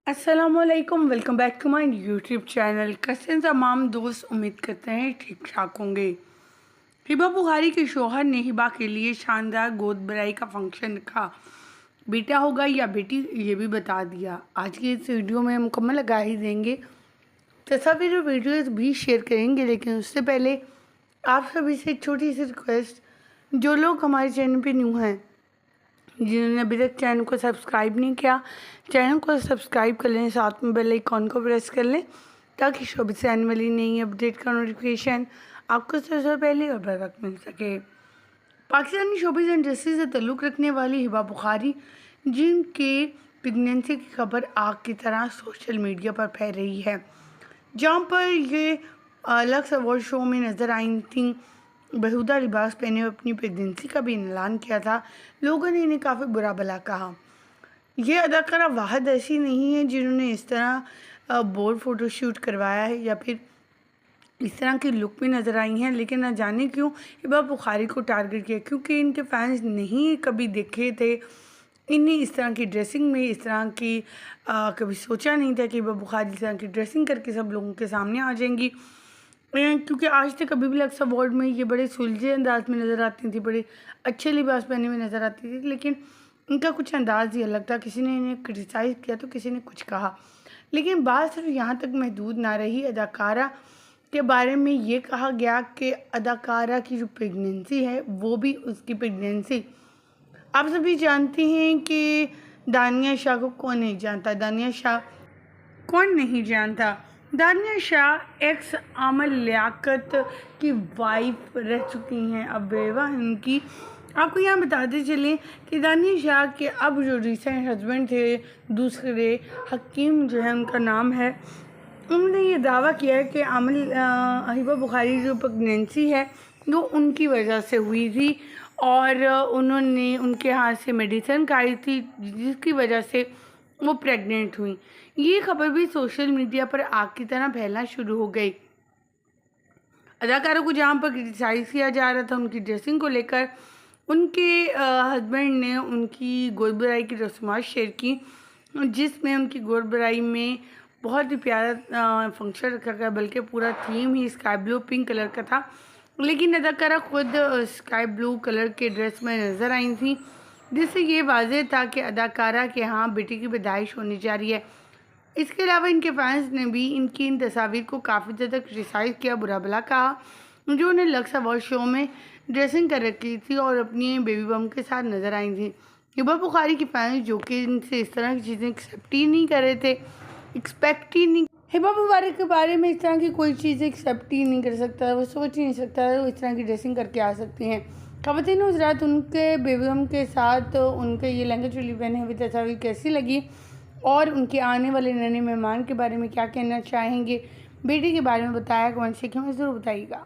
अस्सलामुअलैकुम, welcome back to my YouTube channel. कैसे तमाम दोस्त, उम्मीद करते हैं ठीक ठाक होंगे। हिबा बुखारी के शौहर ने हिबा के लिए शानदार गोद भराई का फंक्शन रखा। बेटा होगा या बेटी ये भी बता दिया। आज की इस वीडियो में मुकम्मल आगाही देंगे, तस्वीर और वीडियोस भी शेयर करेंगे। लेकिन उससे पहले आप सभी से एक छोटी सी रिक्वेस्ट, जो लोग हमारे चैनल पे न्यू हैं, जिन्होंने अभी तक चैनल को सब्सक्राइब नहीं किया, चैनल को सब्सक्राइब कर लें, साथ में बेल आइकॉन को प्रेस कर लें ताकि शोबे से आने वाली नई अपडेट का नोटिफिकेशन आपको सबसे पहले और बर वक्त मिल सके। पाकिस्तानी शोबिज़ इंडस्ट्री से ताल्लुक़ रखने वाली हिबा बुखारी, जिनके प्रेगनेंसी की खबर आग की तरह सोशल मीडिया पर फैल रही है, जहाँ पर ये लक्स अवार्ड शो में नज़र आई थी। बेहुदा लिबास पहने हुए अपनी प्रेगनेंसी का भी ऐलान किया था। लोगों ने इन्हें काफ़ी बुरा भला कहा। ये अदाकारा वाहिद ऐसी नहीं है जिन्होंने इस तरह बोल्ड फ़ोटोशूट करवाया है या फिर इस तरह की लुक में नज़र आई हैं। लेकिन न जाने क्यों हिबा बुखारी को टारगेट किया, क्योंकि इनके फैंस नहीं कभी देखे थे इन्हें इस तरह की ड्रेसिंग में, इस तरह की कभी सोचा नहीं था कि हिबा बुखारी इस तरह की ड्रेसिंग करके सब लोगों के सामने आ जाएंगी। क्योंकि आज तक कभी भी लक्स अवार्ड में ये बड़े सुलझे अंदाज में नज़र आती थी, बड़े अच्छे लिबास पहने हुए नज़र आती थी, लेकिन इनका कुछ अंदाज़ ही अलग था। किसी ने इन्हें क्रिटिसाइज़ किया तो किसी ने कुछ कहा, लेकिन बात सिर्फ यहाँ तक महदूद ना रही। अदाकारा के बारे में ये कहा गया कि अदाकारा की जो प्रेगनेंसी है वो भी उसकी प्रेगनेंसी। आप सभी जानते हैं कि दानिया शाह को कौन नहीं जानता, दानिया शाह कौन नहीं जानता। दानिया शाह एक्स आमल लियाकत की वाइफ रह चुकी हैं, अब बेवा इनकी। आपको यहाँ बताते चलें कि दानिया शाह के अब जो रिसेंट हस्बैंड थे दूसरे, हकीम जो है उनका नाम है, उन्होंने ये दावा किया है कि आमल हिबा बुखारी जो प्रेगनेंसी है वो उनकी वजह से हुई थी और उन्होंने उनके हाथ से मेडिसिन खाई थी जिसकी वजह से वो प्रेग्नेंट हुई। ये खबर भी सोशल मीडिया पर आग की तरह फैलना शुरू हो गई। अदाकारों को जहाँ पर क्रिटिसाइज़ किया जा रहा था उनकी ड्रेसिंग को लेकर, उनके हस्बैंड ने उनकी गोद भराई की रस्मात शेयर की, जिसमें उनकी गोद भराई में बहुत ही प्यारा फंक्शन रखा गया, बल्कि पूरा थीम ही स्काई ब्लू पिंक कलर का था। लेकिन अदाकारा खुद स्काई ब्लू कलर के ड्रेस में नज़र आई थी, जिससे ये वाज़ेह था कि अदाकारा के यहाँ बेटी की पैदाइश होने जा रही है। इसके अलावा इनके फैंस ने भी इनकी इन तस्वीर को काफ़ी ज़्यादा क्रिटिसाइज़ किया, बुरा भला कहा। जो उन्हें लक्स अवार्ड शो में ड्रेसिंग कर रखी थी और अपनी बेबी बम के साथ नज़र आई थी। हिबा बुखारी के फैंस जो कि इनसे इस तरह की चीज़ें एक्सेप्ट ही नहीं कर रहे थे, एक्सपेक्ट ही नहीं, हिबा बुखारी के बारे में इस तरह की कोई चीज़ एक्सेप्ट ही नहीं कर सकता, वो सोच ही नहीं सकता वो इस तरह की ड्रेसिंग करके आ सकती हैं। ख़वातीन हज़रात, उनके बेगम के साथ उनके ये लहंगा चोली पहने हुए तस्वीर कैसी लगी और उनके आने वाले नए मेहमान के बारे में क्या कहना चाहेंगे, बेटी के बारे में बताया कमेंट सेक्शन में ज़रूर बताइएगा।